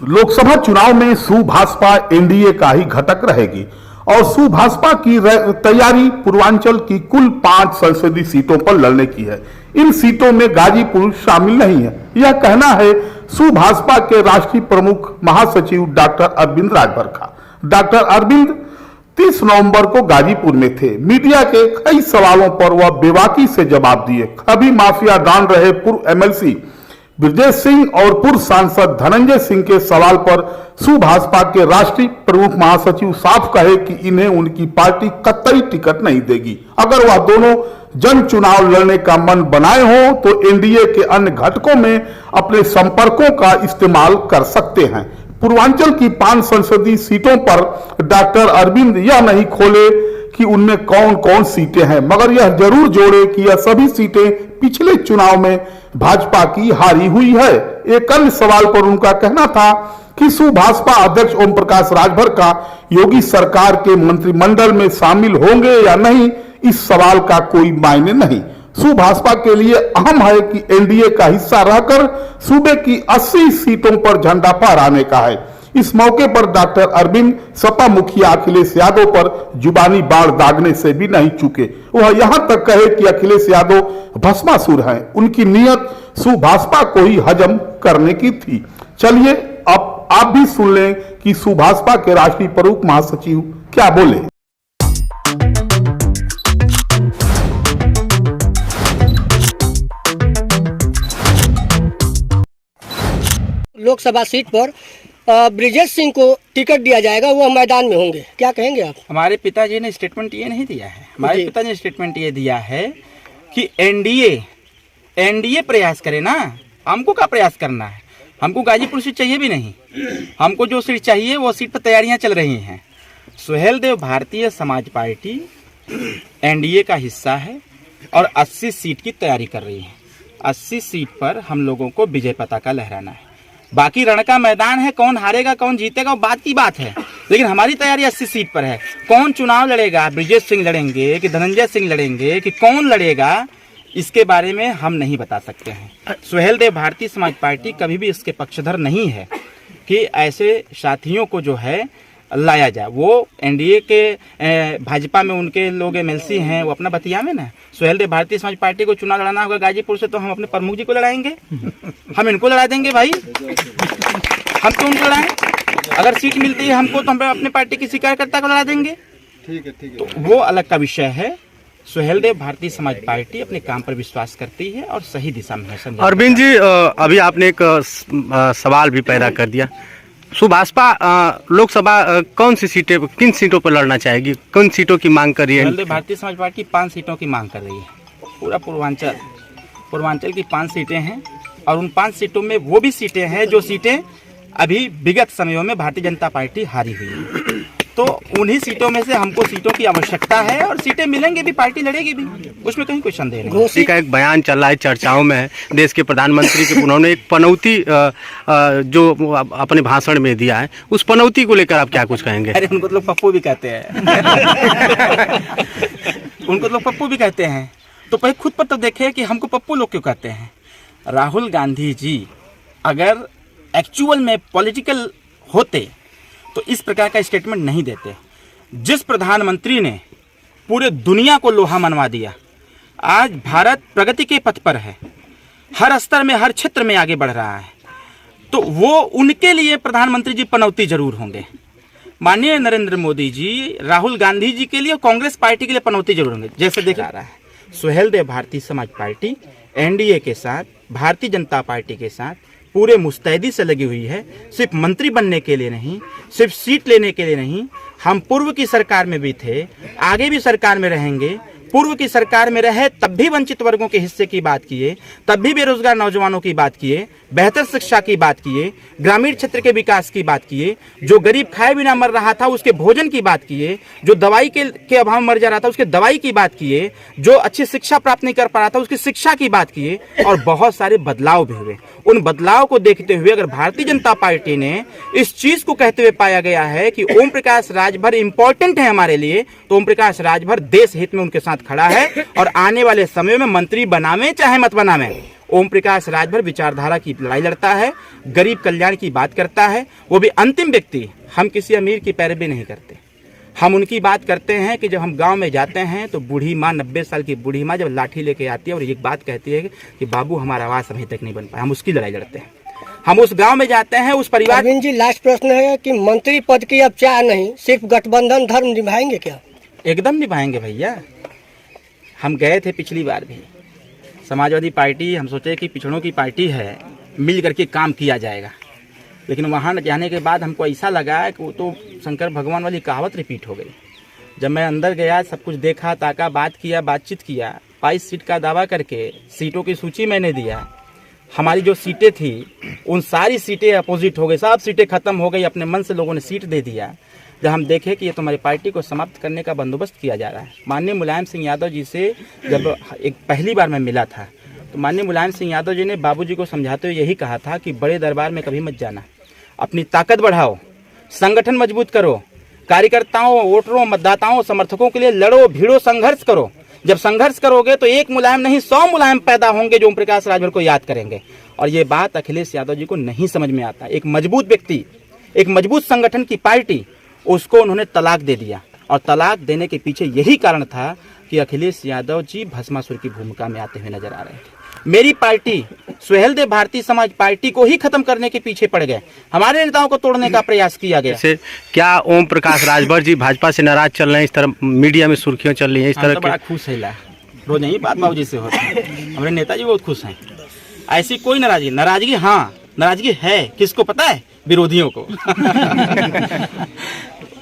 लोकसभा चुनाव में सुभाषपा एनडीए का ही घटक रहेगी और सुभाषपा की तैयारी पूर्वांचल की कुल 5 संसदीय सीटों पर लड़ने की है। इन सीटों में गाजीपुर शामिल नहीं है, यह कहना है सुभाषपा के राष्ट्रीय प्रमुख महासचिव डॉक्टर अरविंद राजभर का। डॉक्टर अरविंद 30 नवंबर को गाजीपुर में थे। मीडिया के कई सवालों पर वह बेबाकी से जवाब दिए। कभी माफिया डॉन रहे पूर्व एमएलसी ब्रजेश सिंह और पूर्व सांसद धनंजय सिंह के सवाल पर सुभाषपा के राष्ट्रीय प्रमुख महासचिव साफ कहे कि इन्हें उनकी पार्टी कतई टिकट नहीं देगी। अगर वह दोनों जन चुनाव लड़ने का मन बनाए हो तो एनडीए के अन्य घटकों में अपने संपर्कों का इस्तेमाल कर सकते हैं। पूर्वांचल की 5 संसदीय सीटों पर डॉक्टर अरविंद यह नहीं खोले कि उनमें कौन कौन सीटें हैं, मगर यह जरूर जोड़े कि यह सभी सीटें पिछले चुनाव में भाजपा की हारी हुई है। एक अन्य सवाल पर उनका कहना था कि सुभाषपा अध्यक्ष ओम प्रकाश राजभर का योगी सरकार के मंत्रिमंडल में शामिल होंगे या नहीं, इस सवाल का कोई मायने नहीं। सुभाषपा के लिए अहम है कि एनडीए का हिस्सा रहकर सूबे की 80 सीटों पर झंडा फहराने का है। इस मौके पर डॉक्टर अरविंद सपा मुखिया अखिलेश यादव पर जुबानी बाढ़ दागने से भी नहीं चूके। वह यहां तक कहे कि अखिलेश यादव भस्मासुर हैं, उनकी नीयत सुभाषपा को ही हजम करने की थी। चलिए अब आप भी सुन लें कि सुभाषपा के राष्ट्रीय प्रमुख महासचिव क्या बोले। लोकसभा सीट पर ब्रजेश सिंह को टिकट दिया जाएगा, वो मैदान में होंगे, क्या कहेंगे आप? हमारे पिताजी ने स्टेटमेंट ये नहीं दिया है। हमारे पिताजी ने स्टेटमेंट ये दिया है कि एनडीए प्रयास करे ना, हमको क्या प्रयास करना है, हमको गाजीपुर सीट चाहिए भी नहीं, हमको जो सीट चाहिए वो सीट पर तैयारियां चल रही हैं। सुहेलदेव भारतीय समाज पार्टी एनडीए का हिस्सा है और 80 सीट की तैयारी कर रही है। 80 सीट पर हम लोगों को विजय पताका लहराना है। बाकी रण का मैदान है, कौन हारेगा कौन जीतेगा वो बात की बात है, लेकिन हमारी तैयारी 80 सीट पर है। कौन चुनाव लड़ेगा, ब्रजेश सिंह लड़ेंगे कि धनंजय सिंह लड़ेंगे कि कौन लड़ेगा, इसके बारे में हम नहीं बता सकते हैं। सुहेलदेव भारतीय समाज पार्टी कभी भी इसके पक्षधर नहीं है कि ऐसे साथियों को जो है लाया जाए। वो एनडीए के भाजपा में उनके लोग एमएलसी हैं, वो अपना बतिया में ना। सुहेलदेव भारतीय समाज पार्टी को चुनाव लड़ाना होगा गाजीपुर से तो हम अपने प्रमुख जी को लड़ाएंगे, हम इनको लड़ा देंगे भाई, हम तो उनको लड़ाएं। अगर सीट मिलती है हमको तो हम अपने पार्टी किसी कार्यकर्ता को लड़ा देंगे। ठीक है। तो वो अलग का विषय है। सुहेलदेव भारतीय समाज पार्टी अपने काम पर विश्वास करती है और सही दिशा में है। अरविंद जी, अभी आपने एक सवाल भी पैदा कर दिया। सुभाषपा लोकसभा कौन सी सीटें, किन सीटों पर लड़ना चाहेगी, किन सीटों की मांग कर रही है? सुहेलदेव भारतीय समाज पार्टी 5 सीटों की मांग कर रही है। पूरा पूर्वांचल की 5 सीटें हैं और उन 5 सीटों में वो भी सीटें हैं जो सीटें अभी विगत समयों में भारतीय जनता पार्टी हारी हुई है। तो उन्हीं सीटों में से हमको सीटों की आवश्यकता है और सीटें मिलेंगी भी, पार्टी लड़ेगी भी, उसमें कहीं कोई संदेह नहीं। घोषी का एक बयान चल रहा है, चर्चाओं में है। देश के प्रधानमंत्री के उन्होंने एक पनौती जो अपने भाषण में दिया है, उस पनौती को लेकर आप क्या कुछ कहेंगे? अरे उनको तो लोग पप्पू भी कहते हैं उनको तो लोग पप्पू भी कहते हैं, तो पहले खुद पर तो देखे कि हमको पप्पू लोग क्यों कहते हैं। राहुल गांधी जी अगर एक्चुअल में पॉलिटिकल होते तो इस प्रकार का स्टेटमेंट नहीं देते। जिस प्रधानमंत्री ने पूरे दुनिया को लोहा मनवा दिया, आज भारत प्रगति के पथ पर है, हर स्तर में हर क्षेत्र में आगे बढ़ रहा है, तो वो उनके लिए प्रधानमंत्री जी पनौती जरूर होंगे। माननीय नरेंद्र मोदी जी राहुल गांधी जी के लिए, कांग्रेस पार्टी के लिए पनौती जरूर होंगे। जैसे देखा जा रहा है सुहेलदेव भारतीय समाज पार्टी एनडीए के साथ, भारतीय जनता पार्टी के साथ पूरे मुस्तैदी से लगी हुई है। सिर्फ मंत्री बनने के लिए नहीं, सिर्फ सीट लेने के लिए नहीं, हम पूर्व की सरकार में भी थे, आगे भी सरकार में रहेंगे। पूर्व की सरकार में रहे तब भी वंचित वर्गों के हिस्से की बात किए, तब भी बेरोजगार नौजवानों की बात किए, बेहतर शिक्षा की बात किए, ग्रामीण क्षेत्र के विकास की बात किए, जो गरीब खाए बिना मर रहा था उसके भोजन की बात किए, जो दवाई के अभाव मर जा रहा था उसके दवाई की बात किए, जो अच्छी शिक्षा प्राप्त नहीं कर पा रहा था उसकी शिक्षा की बात किए, और बहुत सारे बदलाव भी हुए। उन बदलाव को देखते हुए अगर भारतीय जनता पार्टी ने इस चीज को कहते हुए पाया गया है कि ओम प्रकाश राजभर इंपॉर्टेंट है हमारे लिए, तो ओम प्रकाश राजभर देश हित में उनके साथ खड़ा है और आने वाले समय में मंत्री बनावे चाहे मत बनावे, ओम प्रकाश राजभर विचारधारा की लड़ाई लड़ता है, गरीब कल्याण की बात करता है, वो भी अंतिम व्यक्ति। हम किसी अमीर की पैरवी नहीं करते, हम उनकी बात करते हैं कि जब हम गांव में जाते हैं तो बूढ़ी माँ, 90 साल की बूढ़ी माँ जब लाठी लेके आती है और एक बात कहती है कि बाबू हमारा आवाज़ अभी तक नहीं बन पाया, हम उसकी लड़ाई लड़ते हैं। हम उस गांव में जाते हैं, उस परिवार। अरविंद जी, लास्ट प्रश्न है कि मंत्री पद की अब चाह नहीं, सिर्फ गठबंधन धर्म निभाएंगे क्या? एकदम निभाएंगे भैया। हम गए थे पिछली बार भी, समाजवादी पार्टी, हम सोचे कि पिछड़ों की पार्टी है, मिल करके काम किया जाएगा। लेकिन वहाँ जाने के बाद हमको ऐसा लगा कि वो तो शंकर भगवान वाली कहावत रिपीट हो गई। जब मैं अंदर गया, सब कुछ देखा, ताका, बात किया, बातचीत किया, 22 सीट का दावा करके सीटों की सूची मैंने दिया। हमारी जो सीटें थी उन सारी सीटें अपोजिट हो गई, सब सीटें खत्म हो गई, अपने मन से लोगों ने सीट दे दिया। जब हम देखे कि ये तो हमारी पार्टी को समाप्त करने का बंदोबस्त किया जा रहा है। माननीय मुलायम सिंह यादव जी से जब एक पहली बार मैं मिला था तो माननीय मुलायम सिंह यादव जी ने बाबूजी को समझाते हुए यही कहा था कि बड़े दरबार में कभी मत जाना, अपनी ताकत बढ़ाओ, संगठन मजबूत करो, कार्यकर्ताओं, वोटरों, मतदाताओं, समर्थकों के लिए लड़ो, भिड़ो, संघर्ष करो। जब संघर्ष करोगे तो एक मुलायम नहीं 100 मुलायम पैदा होंगे जो ओम प्रकाश राजभर को याद करेंगे। और ये बात अखिलेश यादव जी को नहीं समझ में आता। एक मजबूत व्यक्ति, एक मजबूत संगठन की पार्टी, उसको उन्होंने तलाक दे दिया। और तलाक देने के पीछे यही कारण था कि अखिलेश यादव जी भस्मासुर की भूमिका में आते हुए नजर आ रहे थे। मेरी पार्टी सुहेलदेव भारतीय समाज पार्टी को ही खत्म करने के पीछे पड़ गए, हमारे नेताओं को तोड़ने का प्रयास किया गया। जैसे क्या ओम प्रकाश राजभर जी भाजपा से नाराज चल रहे हैं, इस तरह मीडिया में सुर्खियां चल रही हैं, इस तरह तो बड़ा खुश है, रोज यही बात बाबूजी से होती है। हमारे नेताजी बहुत खुश हैं, ऐसी कोई नाराजगी हाँ नाराजगी है, किसको पता है? विरोधियों को।